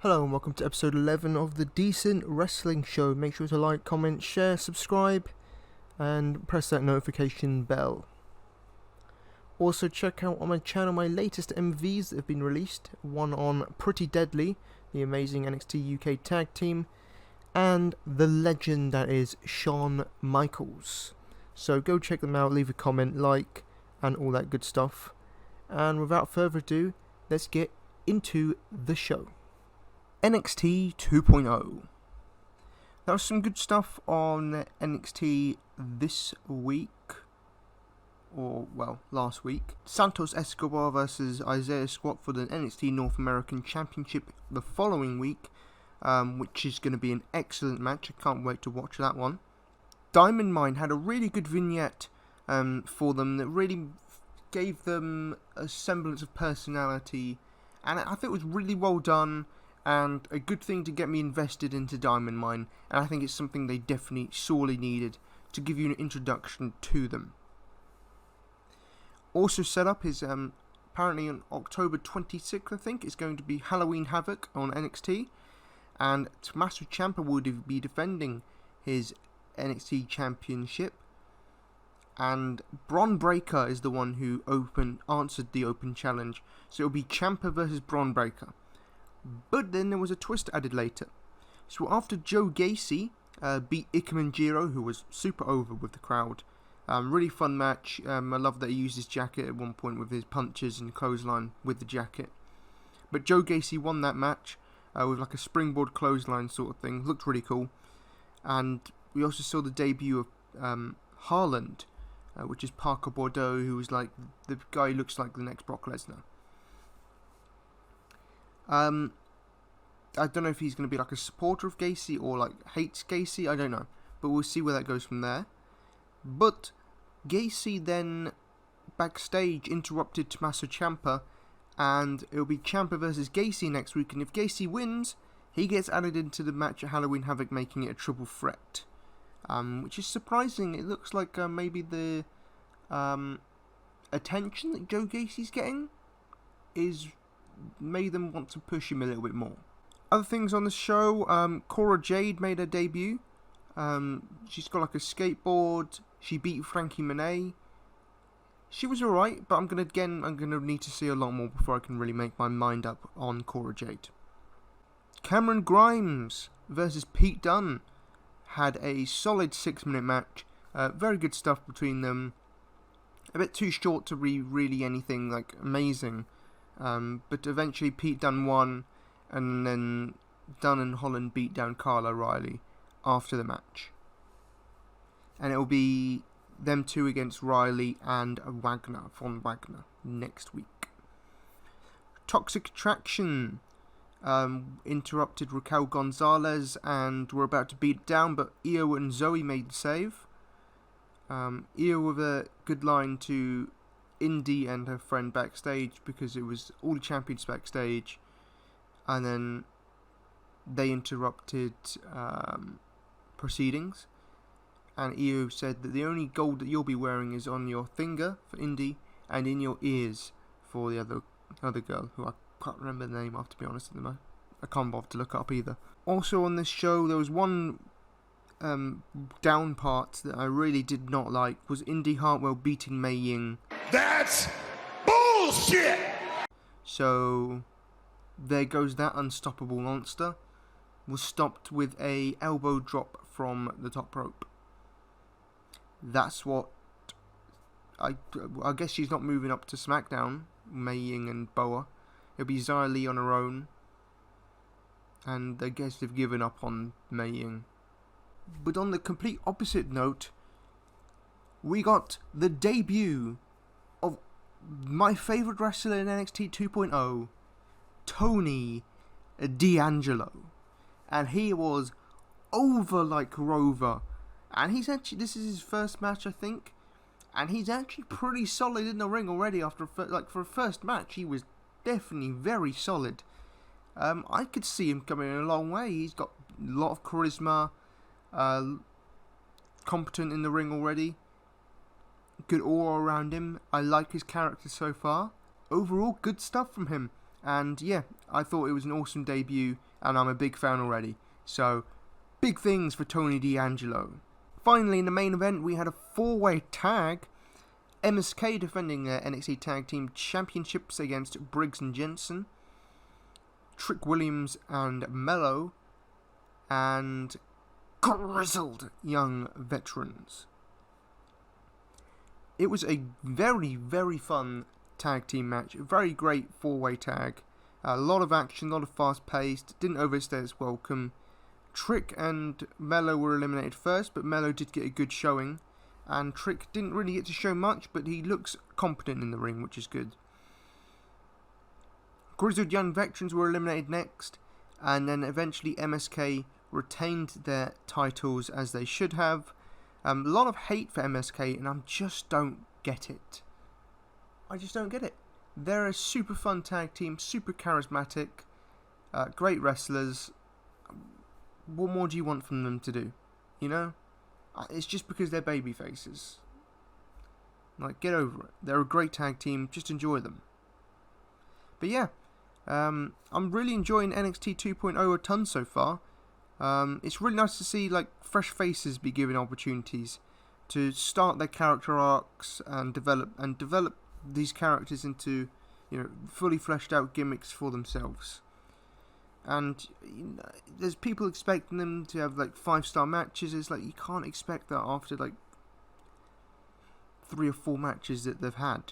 Hello and welcome to episode 11 of the Decent Wrestling Show. Make sure to like, comment, share, subscribe, and press that notification bell. Also check out on my channel my latest MVs that have been released. One on Pretty Deadly, the amazing NXT UK tag team, and the legend that is Shawn Michaels. So go check them out, leave a comment, like, and all that good stuff. And without further ado, let's get into the show. NXT 2.0. There was some good stuff on NXT this week, last week. Santos Escobar versus Isaiah Scott for the NXT North American Championship the following week, which is going to be an excellent match. I can't wait to watch that one. Diamond Mine had a really good vignette for them that really gave them a semblance of personality, and I think it was really well done. And a good thing to get me invested into Diamond Mine, and I think it's something they definitely sorely needed to give you an introduction to them. Also set up is apparently on October 26th, I think, it's going to be Halloween Havoc on NXT, and Tommaso Ciampa will be defending his NXT Championship, and Bron Breakker is the one who answered the open challenge, so it'll be Ciampa versus Bron Breakker. But then there was a twist added later. So after Joe Gacy beat Ikemen Jiro, who was super over with the crowd, really fun match. I love that he used his jacket at one point with his punches and clothesline with the jacket. But Joe Gacy won that match with like a springboard clothesline sort of thing. Looked really cool. And we also saw the debut of Haaland, which is Parker Bordeaux, who was like the guy who looks like the next Brock Lesnar. I don't know if he's going to be like a supporter of Gacy or like hates Gacy, I don't know. But we'll see where that goes from there. But Gacy then backstage interrupted Tommaso Ciampa, and it'll be Ciampa versus Gacy next week, and if Gacy wins, he gets added into the match at Halloween Havoc, making it a triple threat. Which is surprising. It looks like maybe the attention that Joe Gacy's getting is made them want to push him a little bit more. Other things on the show, Cora Jade made her debut. She's got like a skateboard. She beat Frankie Monet. She was alright, but I'm gonna need to see a lot more before I can really make my mind up on Cora Jade. Cameron Grimes versus Pete Dunne had a solid 6-minute match. Very good stuff between them. A bit too short to be really anything like amazing. But eventually Pete Dunne won, and then Dunn and Holland beat down Kyle O'Reilly after the match. And it'll be them two against Riley and Von Wagner next week. Toxic Attraction interrupted Raquel Gonzalez and were about to beat it down, but Io and Zoe made the save. Io with a good line to Indy and her friend backstage, because it was all the champions backstage, and then they interrupted proceedings, and Io said that the only gold that you'll be wearing is on your finger for Indy and in your ears for the other girl, who I can't remember the name of, to be honest. I can't bother to look up either. Also on this show, there was one down part that I really did not like, was Indy Hartwell beating Mei Ying. That's bullshit! So there goes that unstoppable monster. Was stopped with a elbow drop from the top rope. That's what I guess she's not moving up to Smackdown, Mei Ying and Boa. It'll be Xia Li on her own, and I guess they've given up on Mei Ying. But on the complete opposite note, we got the debut of my favourite wrestler in NXT 2.0, Tony D'Angelo. And he was over like Rover. And this is his first match, I think. And he's actually pretty solid in the ring already for a first match. He was definitely very solid. I could see him coming a long way. He's got a lot of charisma. Competent in the ring already. Good aura around him. I like his character so far. Overall, good stuff from him. And yeah, I thought it was an awesome debut, and I'm a big fan already. So, big things for Tony D'Angelo. Finally, in the main event, we had a 4-way tag. MSK defending their NXT Tag Team Championships against Briggs and Jensen, Trick Williams and Mello, and grizzled young veterans. It was a very, very fun tag team match. A very great 4-way tag. A lot of action, a lot of fast paced. Didn't overstay its welcome. Trick and Mello were eliminated first, but Mello did get a good showing. And Trick didn't really get to show much, but he looks competent in the ring, which is good. Grizzled Young Veterans were eliminated next, and then eventually MSK retained their titles as they should have. A lot of hate for MSK, and I just don't get it. I just don't get it. They're a super fun tag team, super charismatic, great wrestlers. What more do you want from them to do? You know? It's just because they're baby faces. Like, get over it. They're a great tag team. Just enjoy them. But yeah, I'm really enjoying NXT 2.0 a ton so far. It's really nice to see like fresh faces be given opportunities to start their character arcs and develop these characters into, you know, fully fleshed out gimmicks for themselves. And there's people expecting them to have like 5-star matches. It's like you can't expect that after like 3 or 4 matches that they've had,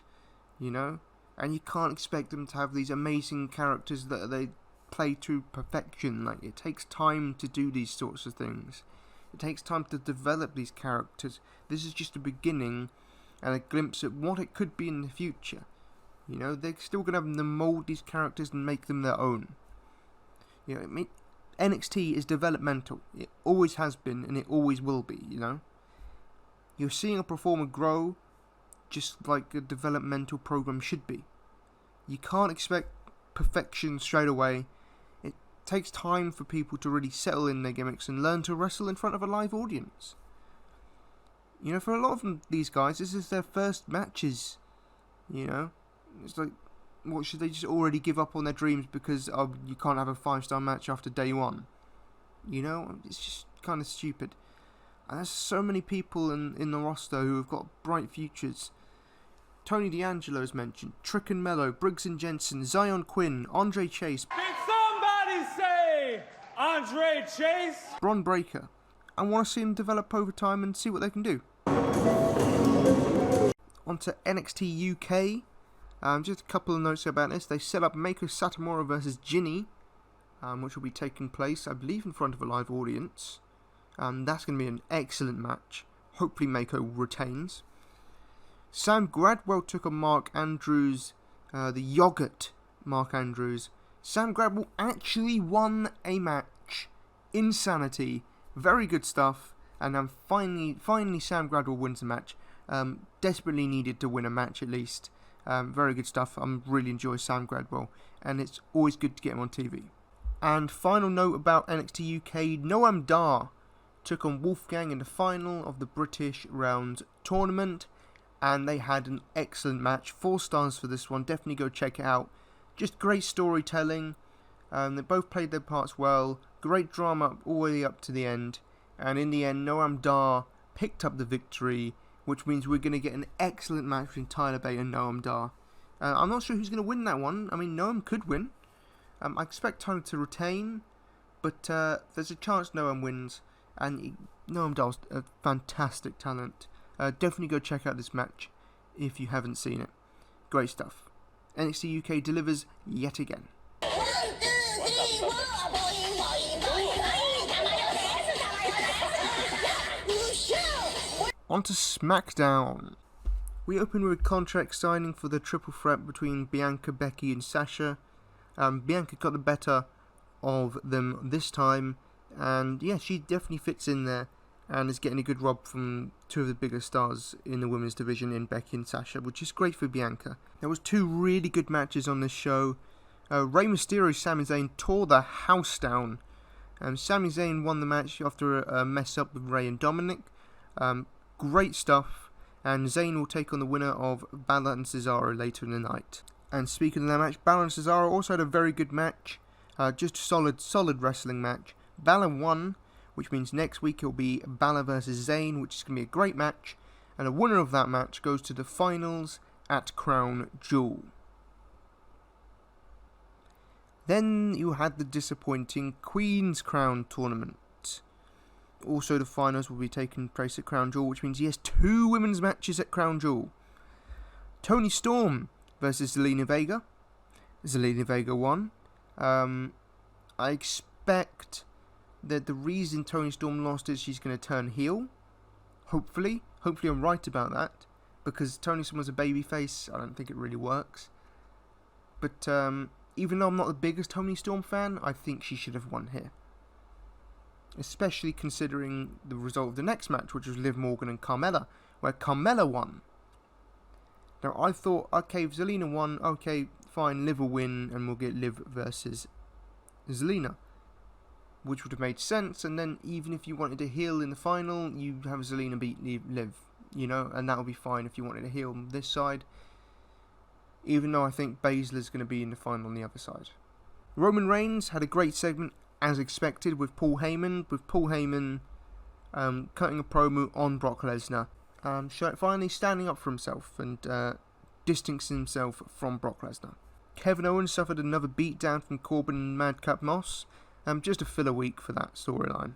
you know. And you can't expect them to have these amazing characters that they play to perfection. Like, it takes time to do these sorts of things. It takes time to develop these characters. This is just a beginning and a glimpse at what it could be in the future. You know, they're still going to have them mould these characters and make them their own. You know, I mean, NXT is developmental. It always has been, and it always will be, you know. You're seeing a performer grow just like a developmental program should be. You can't expect perfection straight away. It takes time for people to really settle in their gimmicks and learn to wrestle in front of a live audience. You know, for a lot of these guys, this is their first matches. You know, it's like, what, should they just already give up on their dreams because you can't have a 5-star match after day 1? You know, it's just kind of stupid. And there's so many people in the roster who have got bright futures. Tony D'Angelo is mentioned, Trick and Mello, Briggs and Jensen, Zion Quinn, Andre Chase. Did somebody say Andre Chase? Bron Breakker. I want to see them develop over time and see what they can do. On to NXT UK. Just a couple of notes about this. They set up Meiko Satomura versus Jinny, which will be taking place, I believe, in front of a live audience. That's going to be an excellent match. Hopefully Meiko retains. Sam Gradwell took on Mark Andrews, the yogurt Mark Andrews. Sam Gradwell actually won a match. Insanity. Very good stuff. And finally Sam Gradwell wins a match. Desperately needed to win a match at least. Very good stuff. I really enjoy Sam Gradwell, and it's always good to get him on TV. And final note about NXT UK, Noam Dar took on Wolfgang in the final of the British Round Tournament, and they had an excellent match. 4 stars for this one. Definitely go check it out. Just great storytelling. They both played their parts well. Great drama all the way up to the end. And in the end, Noam Dar picked up the victory, which means we're going to get an excellent match between Tyler Bate and Noam Dar. I'm not sure who's going to win that one. I mean, Noam could win. I expect Tyler to retain, but there's a chance Noam wins. And Noam Dar's a fantastic talent. Definitely go check out this match if you haven't seen it. Great stuff. NXT UK delivers yet again. On to Smackdown. We open with contract signing for the triple threat between Bianca, Becky and Sasha. Bianca got the better of them this time, and yeah, she definitely fits in there and is getting a good rub from 2 of the bigger stars in the women's division in Becky and Sasha, which is great for Bianca. There was 2 really good matches on this show. Rey Mysterio and Sami Zayn tore the house down. Sami Zayn won the match after a mess up with Rey and Dominic. Great stuff, and Zayn will take on the winner of Balor and Cesaro later in the night. And speaking of that match, Balor and Cesaro also had a very good match. Just a solid wrestling match. Balor won, which means next week it'll be Balor versus Zayn, which is going to be a great match. And the winner of that match goes to the finals at Crown Jewel. Then you had the disappointing Queen's Crown tournament. Also, the finals will be taking place at Crown Jewel, which means yes, 2 women's matches at Crown Jewel. Toni Storm versus Zelina Vega. Zelina Vega won. I expect that the reason Toni Storm lost is she's going to turn heel. Hopefully I'm right about that, because Toni Storm was a babyface. I don't think it really works. But even though I'm not the biggest Toni Storm fan, I think she should have won here. Especially considering the result of the next match, which was Liv Morgan and Carmella, where Carmella won. Now I thought, okay, if Zelina won, okay, fine, Liv will win and we'll get Liv versus Zelina, which would have made sense. And then even if you wanted to heel in the final, you have Zelina beat Liv, you know, and that would be fine if you wanted to heel on this side. Even though I think Baszler's going to be in the final on the other side. Roman Reigns had a great segment, as expected, with Paul Heyman. Cutting a promo on Brock Lesnar. Finally standing up for himself and distancing himself from Brock Lesnar. Kevin Owens suffered another beatdown from Corbin and Madcap Moss. Just a filler week for that storyline.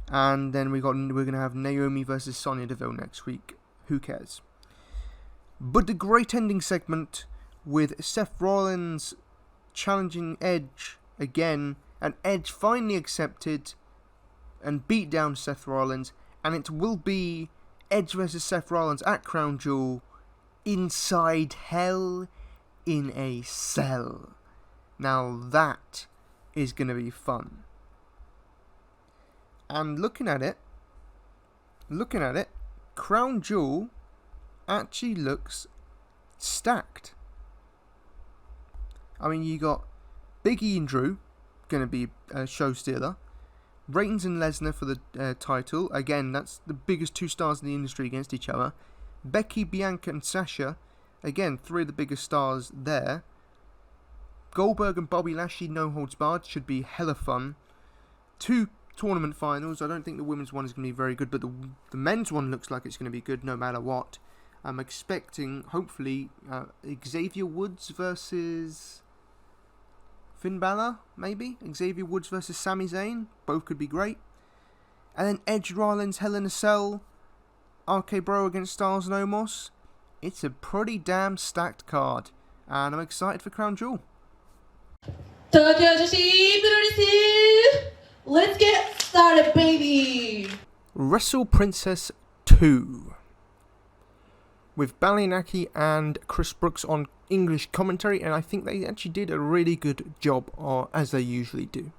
And then we're going to have Naomi versus Sonya Deville next week. Who cares? But the great ending segment with Seth Rollins challenging Edge again, and Edge finally accepted and beat down Seth Rollins, and it will be Edge versus Seth Rollins at Crown Jewel inside Hell in a Cell. Now that is going to be fun. And looking at it, Crown Jewel actually looks stacked. I mean, you got Biggie and Drew going to be a show stealer. Reigns and Lesnar for the title. Again, that's the biggest 2 stars in the industry against each other. Becky, Bianca and Sasha. Again, 3 of the biggest stars there. Goldberg and Bobby Lashley, no holds barred. Should be hella fun. 2 tournament finals. I don't think the women's one is going to be very good, but the men's one looks like it's going to be good no matter what. I'm expecting, hopefully, Xavier Woods versus Finn Balor, maybe? Xavier Woods versus Sami Zayn. Both could be great. And then Edge Rollins, Hell in a Cell, RK Bro against Styles and Omos. It's a pretty damn stacked card. And I'm excited for Crown Jewel. Let's get started, baby! Wrestle Princess 2. With Balianaki and Chris Brooks on English commentary, and I think they actually did a really good job, as they usually do.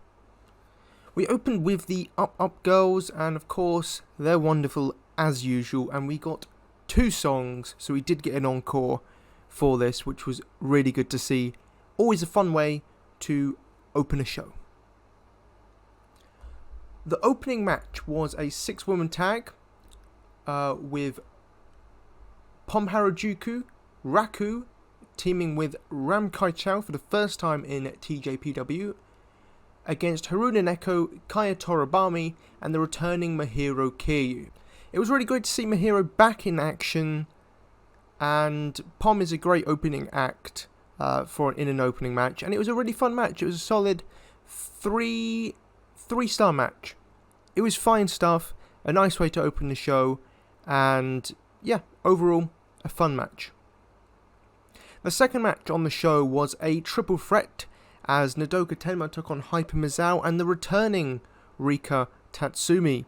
We opened with the Up Up Girls, and of course, they're wonderful as usual, and we got 2 songs, so we did get an encore for this, which was really good to see. Always a fun way to open a show. The opening match was a 6-woman tag with Pom Harajuku, Raku, teaming with Ram Kai Chao for the first time in TJPW, against Haruna Neko, Kaya Toribami, and the returning Mahiro Kiryu. It was really great to see Mahiro back in action, and Pom is a great opening act in an opening match, and it was a really fun match. It was a solid 3-star match. It was fine stuff, a nice way to open the show, and yeah, overall, a fun match. The second match on the show was a triple threat, as Nodoka Tenma took on Hyper Misawa and the returning Rika Tatsumi.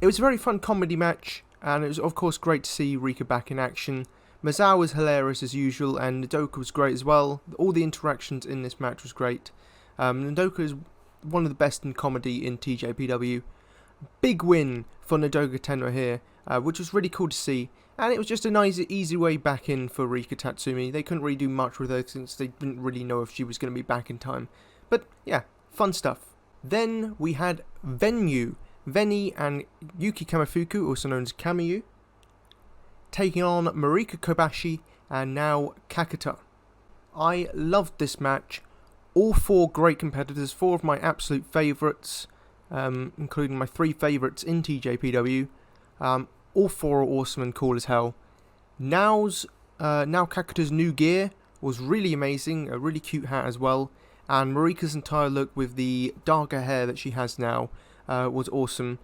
It was a very fun comedy match, and it was of course great to see Rika back in action. Misawa was hilarious as usual, and Nodoka was great as well. All the interactions in this match was great. Nodoka is one of the best in comedy in TJPW. Big win for Nodoka Tenma here, which was really cool to see. And it was just a nice, easy way back in for Rika Tatsumi. They couldn't really do much with her since they didn't really know if she was going to be back in time. But yeah, fun stuff. Then we had Venue Veni and Yuki Kamifuku, also known as Kamiyu, taking on Marika Kobashi and now Kakuta. I loved this match. All 4 great competitors, 4 of my absolute favourites, including my 3 favourites in TJPW. All 4 are awesome and cool as hell. Now Kakuta's new gear was really amazing, a really cute hat as well, and Marika's entire look with the darker hair that she has now was awesome.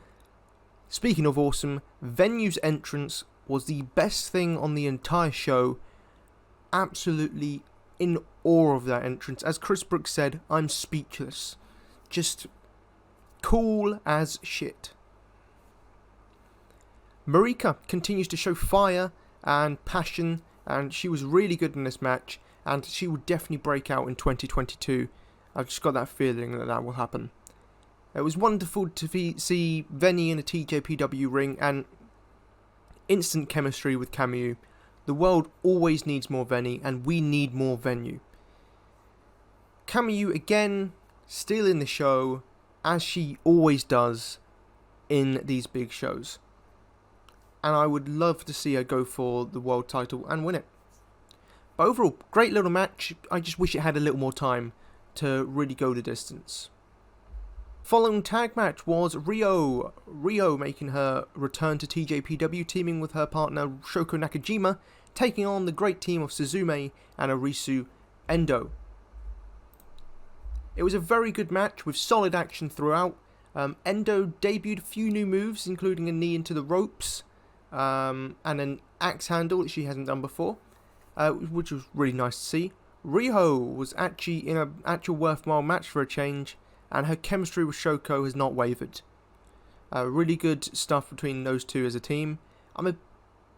Speaking of awesome, Venu's entrance was the best thing on the entire show. Absolutely in awe of that entrance. As Chris Brooks said, I'm speechless. Just cool as shit. Marika continues to show fire and passion, and she was really good in this match, and she will definitely break out in 2022. I've just got that feeling that will happen. It was wonderful to see Veni in a TJPW ring, and instant chemistry with Kamiyu. The world always needs more Veni, and we need more Venu. Kamiyu again, still in the show, as she always does in these big shows. And I would love to see her go for the world title and win it. But overall, great little match. I just wish it had a little more time to really go the distance. Following tag match was Rio. Rio making her return to TJPW, teaming with her partner Shoko Nakajima, taking on the great team of Suzume and Arisu Endo. It was a very good match with solid action throughout. Endo debuted a few new moves, including a knee into the ropes and an axe handle that she hasn't done before, which was really nice to see. Rio was actually in an actual worthwhile match for a change, and her chemistry with Shoko has not wavered. Really good stuff between those two as a team. I'm a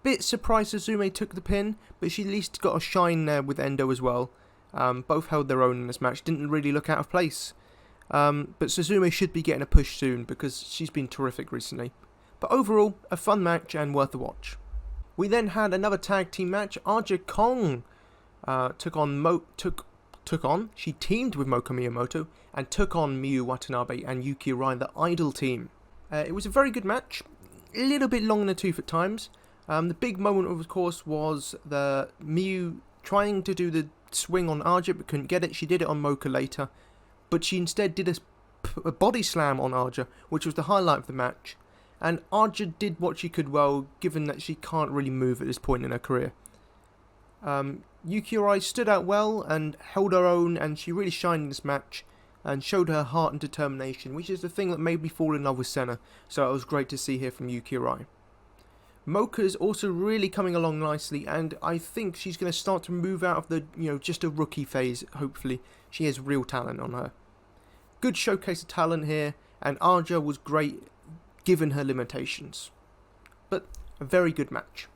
bit surprised Suzume took the pin, but she at least got a shine there with Endo as well. Both held their own in this match, didn't really look out of place. But Suzume should be getting a push soon because she's been terrific recently. But overall, a fun match and worth a watch. We then had another tag team match. Aja Kong she teamed with Moka Miyamoto and took on Miyu Watanabe and Yuki Arai, the Idol team. It was a very good match, a little bit long in the tooth at times. The big moment, of course, was the Miyu trying to do the swing on Aja but couldn't get it. She did it on Moka later, but she instead did a body slam on Aja, which was the highlight of the match. And Aja did what she could well, given that she can't really move at this point in her career. Yuki Arai stood out well and held her own, and she really shined in this match and showed her heart and determination, which is the thing that made me fall in love with Senna, so it was great to see here from Yuki Arai. Moka is also really coming along nicely, and I think she's going to start to move out of the, just a rookie phase, hopefully. She has real talent on her. Good showcase of talent here, and Aja was great given her limitations. But a very good match.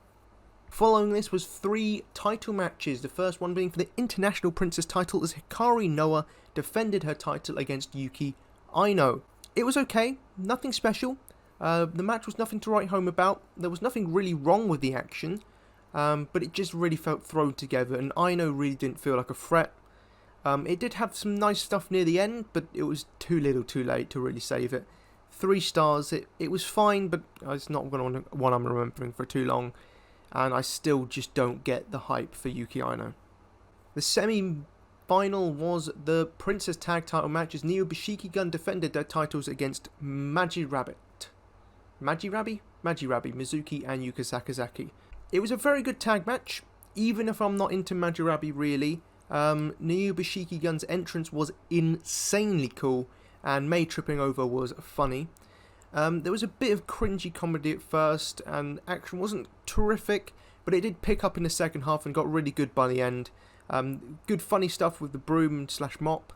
Following this was 3 title matches, the first one being for the International Princess title as Hikari Noa defended her title against Yuki Aino. It was okay, nothing special. The match was nothing to write home about. There was nothing really wrong with the action, but it just really felt thrown together, and Aino really didn't feel like a threat. It did have some nice stuff near the end, but it was too little too late to really save it. 3 stars, it was fine, but it's not one I'm remembering for too long. And I still just don't get the hype for Yuki Aino. The semi-final was the Princess Tag title match as Neo Bishiki Gun defended their titles against Mizuki and Yuka Sakazaki. It was a very good tag match, even if I'm not into Majirabi really. Neo Bishiki Gun's entrance was insanely cool, and May tripping over was funny. There was a bit of cringy comedy at first, and action wasn't terrific, but it did pick up in the second half and got really good by the end. Good funny stuff with the broom / mop,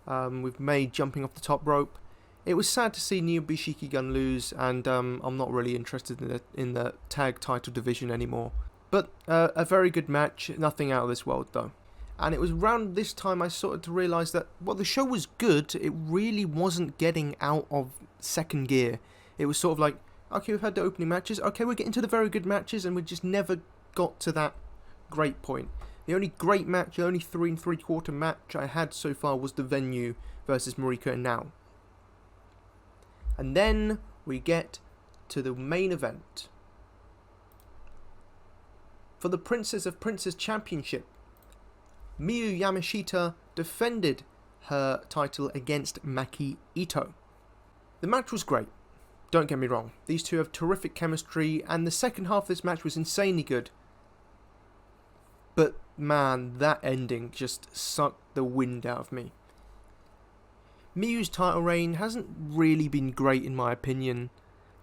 with May jumping off the top rope. It was sad to see Neo Bishiki Gun lose, and I'm not really interested in the tag title division anymore. But a very good match, nothing out of this world though. And it was around this time I started to realise that while the show was good, it really wasn't getting out of second gear. It was sort of like, okay, we've had the opening matches, okay, we're getting to the very good matches, and we just never got to that great point. The only great match, the only 3 3/4 match I had so far was the Venue versus Marika and Now. And then we get to the main event. For the Princess of Princes Championship, Miyu Yamashita defended her title against Maki Ito. The match was great, don't get me wrong. These two have terrific chemistry, and the second half of this match was insanely good. But man, that ending just sucked the wind out of me. Miyu's title reign hasn't really been great in my opinion,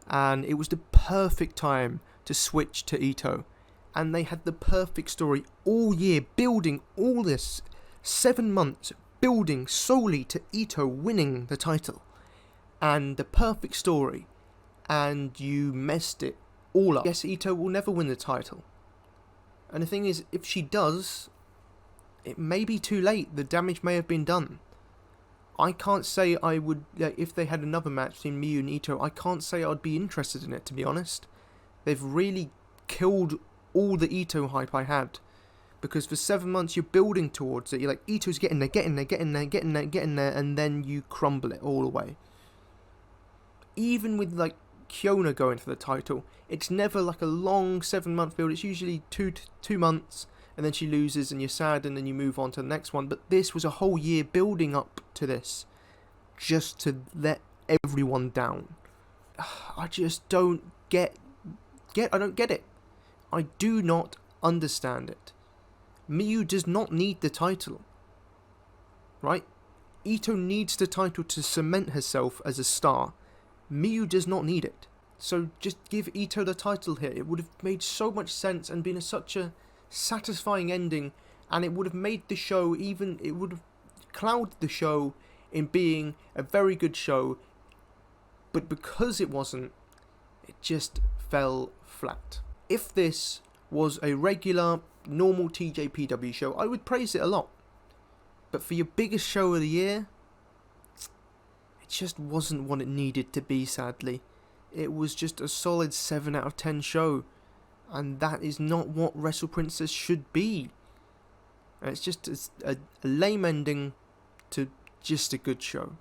and it was the perfect time to switch to Ito. And they had the perfect story all year, building all this 7 months, building solely to Ito winning the title. And the perfect story, and you messed it all up. Yes, Ito will never win the title. And the thing is, if she does, it may be too late. The damage may have been done. I can't say I would, if they had another match between Miyu and Ito, I can't say I'd be interested in it, to be honest. They've really killed all the Ito hype I had. Because for 7 months you're building towards it. You're like, Ito's getting there, and then you crumble it all away. Even with like Kiona going for the title, it's never like a long 7-month build. It's usually 2 months, and then she loses and you're sad, and then you move on to the next one. But this was a whole year building up to this, just to let everyone down. I just don't I don't get it. I do not understand it. Miyu does not need the title, right? Ito needs the title to cement herself as a star. Miyu does not need it. So just give Ito the title here. It would have made so much sense and been such a satisfying ending, and it would have made the show it would have clouded the show in being a very good show. But because it wasn't, it just fell flat. If this was a regular, normal TJPW show, I would praise it a lot. But for your biggest show of the year, it just wasn't what it needed to be, sadly. It was just a solid 7 out of 10 show. And that is not what Wrestle Princess should be. And it's just a lame ending to just a good show.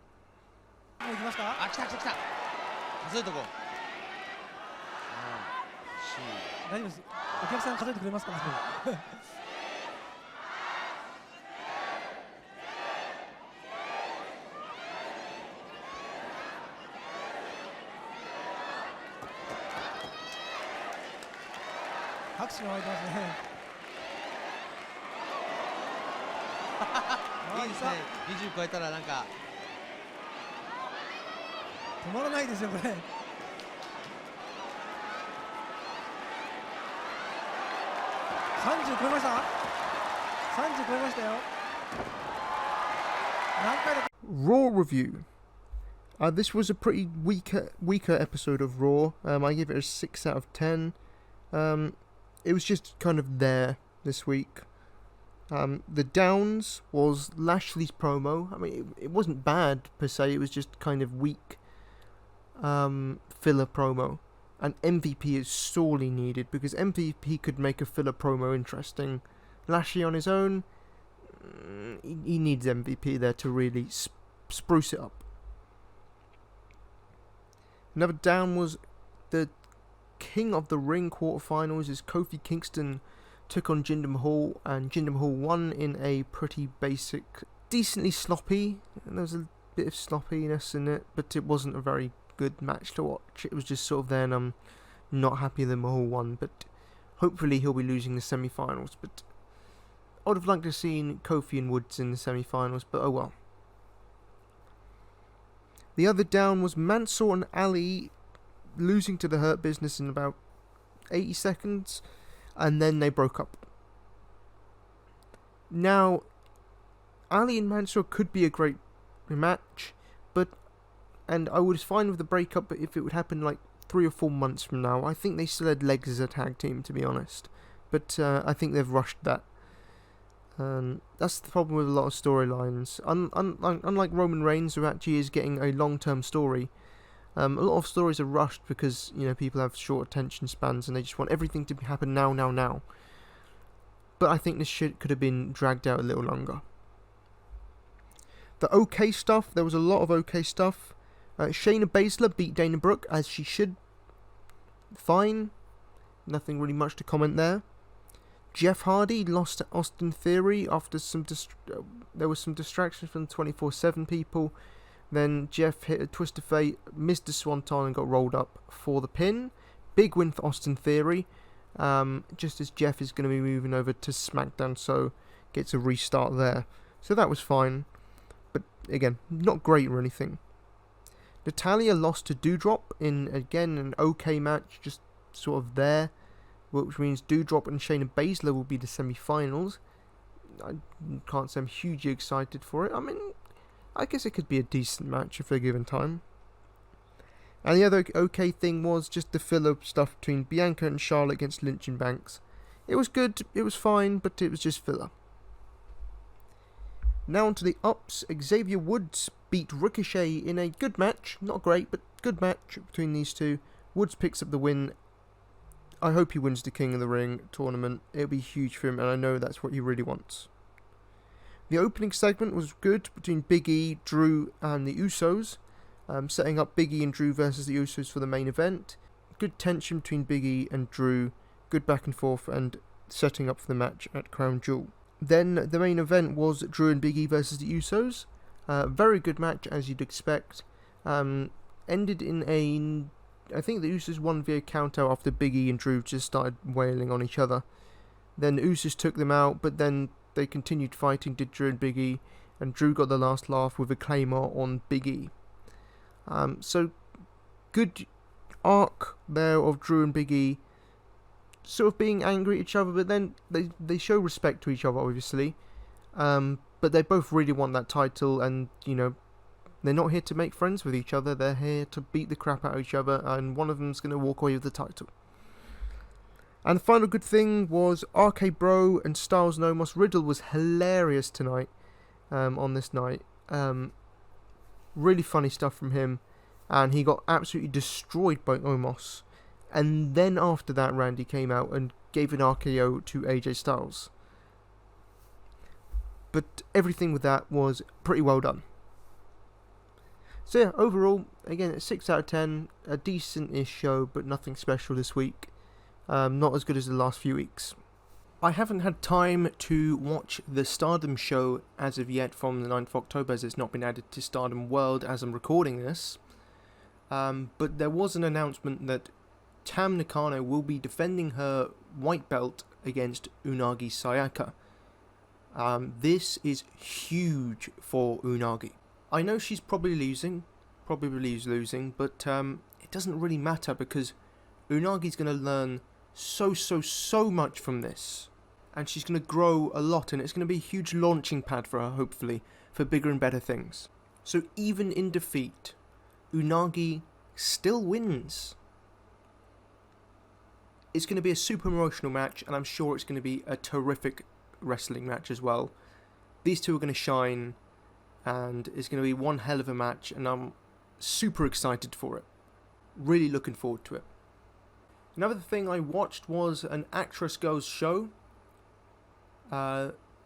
大丈夫です。お客さん数えてくれますから。拍手が湧いてますね。いいですね。20超えたらなんか止まらないですよこれ。30超えました？ 30超えましたよ。何回だ。 Raw review. This was a pretty weaker episode of Raw. I give it a 6 out of 10. It was just kind of there this week. The downs was Lashley's promo. I mean, it wasn't bad per se. It was just kind of weak filler promo. And MVP is sorely needed because MVP could make a filler promo interesting. Lashley on his own, he needs MVP there to really spruce it up. Another down was the King of the Ring quarterfinals as Kofi Kingston took on Jinder Mahal, and Jinder Mahal won in a pretty basic, decently sloppy. There was a bit of sloppiness in it, but it wasn't a very good match to watch. It was just sort of there, and I'm not happy that Mahal won, but hopefully he'll be losing the semi-finals. But I would have liked to have seen Kofi and Woods in the semi-finals, but oh well. The other down was Mansoor and Ali losing to the Hurt Business in about 80 seconds, and then they broke up. Now, Ali and Mansoor could be a great match, and I was fine with the breakup, but if it would happen like 3 or 4 months from now, I think they still had legs as a tag team, to be honest. But I think they've rushed that. That's the problem with a lot of storylines. Unlike Roman Reigns, who actually is getting a long-term story, a lot of stories are rushed because, you know, people have short attention spans and they just want everything to happen now. But I think this shit could have been dragged out a little longer. The okay stuff, there was a lot of okay stuff. Shayna Baszler beat Dana Brooke, as she should. Fine. Nothing really much to comment there. Jeff Hardy lost to Austin Theory after there was some distractions from the 24/7 people. Then Jeff hit a twist of fate, missed a swanton and got rolled up for the pin. Big win for Austin Theory. Just as Jeff is going to be moving over to Smackdown, so gets a restart there. So that was fine. But again, not great or anything. Natalya lost to Doudrop in, again, an okay match, just sort of there. Which means Doudrop and Shayna Baszler will be the semi-finals. I can't say I'm hugely excited for it. I mean, I guess it could be a decent match if they're given time. And the other okay thing was just the filler stuff between Bianca and Charlotte against Lynch and Banks. It was good, it was fine, but it was just filler. Now on to the ups. Xavier Woods beat Ricochet in a good match. Not great, but good match between these two. Woods picks up the win. I hope he wins the King of the Ring tournament. It'll be huge for him, and I know that's what he really wants. The opening segment was good between Biggie, Drew, and the Usos, setting up Biggie and Drew versus the Usos for the main event. Good tension between Biggie and Drew, good back and forth, and setting up for the match at Crown Jewel. Then the main event was Drew and Biggie versus the Usos. Very good match, as you'd expect. Ended in I think the Usos won via countout after Biggie and Drew just started wailing on each other. Then the Usos took them out, but then they continued fighting, did Drew and Biggie, and Drew got the last laugh with a Claymore on Biggie. So, good arc there of Drew and Biggie sort of being angry at each other, but then they show respect to each other, obviously. But they both really want that title, and, you know, they're not here to make friends with each other, they're here to beat the crap out of each other, and one of them's going to walk away with the title. And the final good thing was RK Bro and Styles Nomos. Riddle was hilarious tonight, on this night. Really funny stuff from him, and he got absolutely destroyed by Omos. And then after that, Randy came out and gave an RKO to AJ Styles. But everything with that was pretty well done. So yeah, overall, again, a 6 out of 10, a decent-ish show, but nothing special this week. Not as good as the last few weeks. I haven't had time to watch the Stardom show as of yet from the 9th of October, as it's not been added to Stardom World as I'm recording this. But there was an announcement that Tam Nakano will be defending her white belt against Unagi Sayaka. This is huge for Unagi. I know she's probably losing, but it doesn't really matter because Unagi's going to learn so much from this. And she's going to grow a lot, and it's going to be a huge launching pad for her, hopefully, for bigger and better things. So even in defeat, Unagi still wins. It's going to be a super emotional match, and I'm sure it's going to be a terrific wrestling match as well. These two are going to shine, and it's going to be one hell of a match, and I'm super excited for it. Really looking forward to it. Another thing I watched was an Actress Girls show.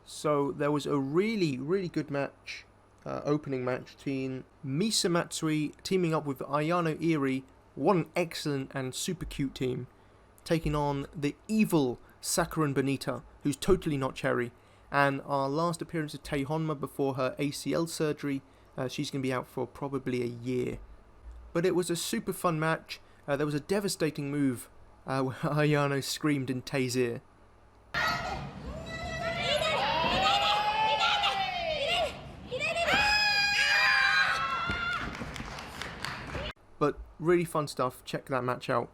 So there was a really good match, opening match between Misa Matsui teaming up with Ayano Iri, what an excellent and super cute team, taking on the evil Sakura and Bonita, who's totally not Cherry. And our last appearance of Tei Honma before her ACL surgery, she's going to be out for probably a year. But it was a super fun match. There was a devastating move where Ayano screamed in Tei's ear. But really fun stuff, check that match out.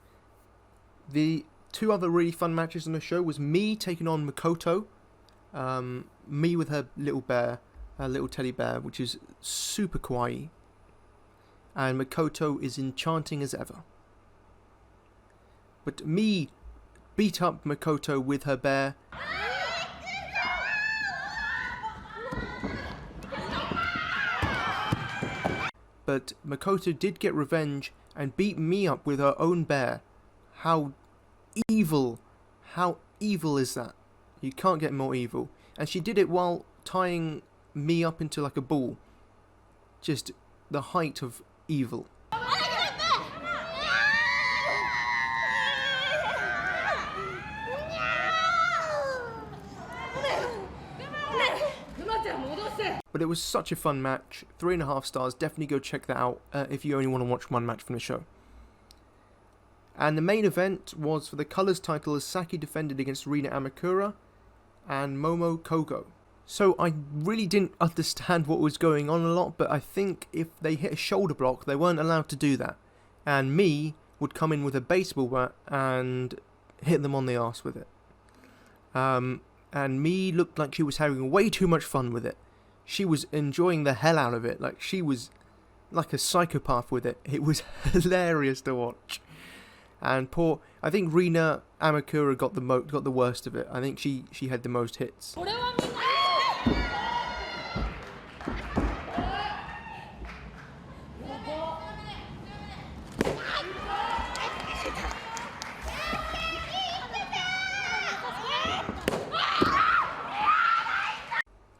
The two other really fun matches on the show was me taking on Makoto. Me with her little bear, her little teddy bear, which is super kawaii. And Makoto is enchanting as ever. But me beat up Makoto with her bear. But Makoto did get revenge and beat me up with her own bear. How evil is that? You can't get more evil. And she did it while tying me up into like a ball. Just the height of evil. But it was such a fun match. 3.5 stars. Definitely go check that out if you only want to watch one match from the show. And the main event was for the Colors title as Saki defended against Rina Amakura and Momo Kogo. So I really didn't understand what was going on a lot, but I think if they hit a shoulder block, they weren't allowed to do that. And me would come in with a baseball bat and hit them on the arse with it. And me looked like she was having way too much fun with it. She was enjoying the hell out of it. Like, she was like a psychopath with it. It was hilarious to watch. And I think Rina Amakura got the worst of it. I think she had the most hits.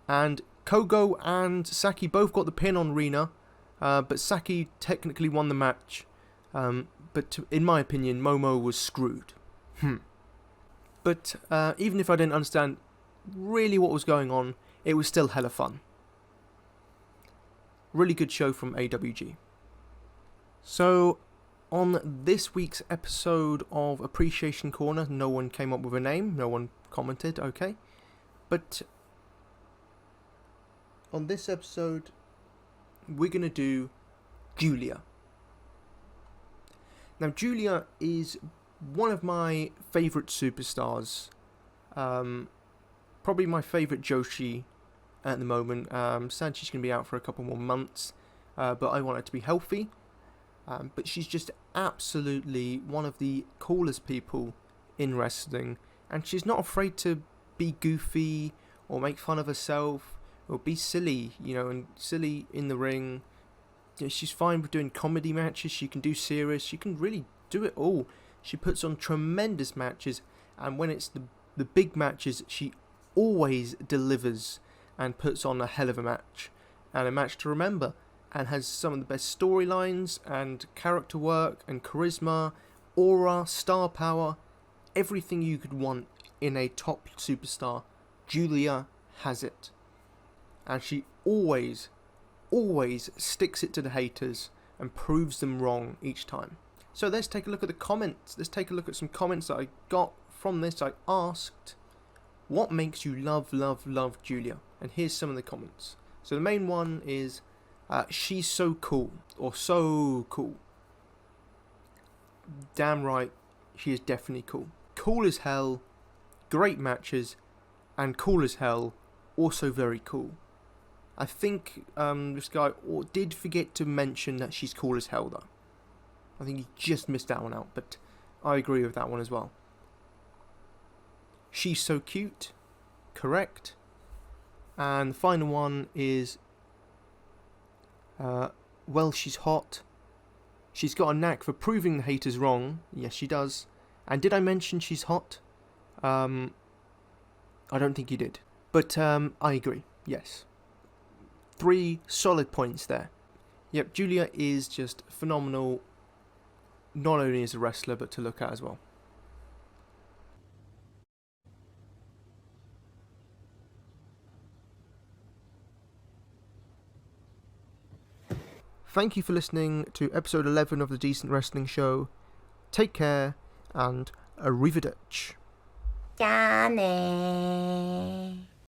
And Kogo and Saki both got the pin on Rina, but Saki technically won the match. But in my opinion, Momo was screwed. But even if I didn't understand really what was going on, it was still hella fun. Really good show from AWG. So, on this week's episode of Appreciation Corner, no one came up with a name, no one commented, okay. But on this episode, we're going to do Julia. Now, Julia is one of my favourite superstars. Probably my favourite Joshi at the moment. Sad she's going to be out for a couple more months, but I want her to be healthy. But she's just absolutely one of the coolest people in wrestling. And she's not afraid to be goofy or make fun of herself or be silly, and silly in the ring. She's fine with doing comedy matches. She can do serious. She can really do it all. She puts on tremendous matches, and when it's the big matches, she always delivers and puts on a hell of a match, and a match to remember, and has some of the best storylines and character work and charisma, aura, star power, everything you could want in a top superstar. Julia has it, and she always sticks it to the haters and proves them wrong each time. So let's take a look at the comments. Let's take a look at some comments that I got from this. I asked, what makes you love Julia? And here's some of the comments. So the main one is, she's so cool, or so cool. Damn right, she is definitely cool. Cool as hell, great matches, and cool as hell, also very cool. I think this guy did forget to mention that she's cool as hell, though. I think he just missed that one out, but I agree with that one as well. She's so cute. Correct. And the final one is, well, she's hot. She's got a knack for proving the haters wrong. Yes, she does. And did I mention she's hot? I don't think you did. But I agree. Yes. 3 solid points there. Yep, Julia is just phenomenal, not only as a wrestler, but to look at as well. Thank you for listening to episode 11 of the Decent Wrestling Show. Take care, and arrivederci. 짠해.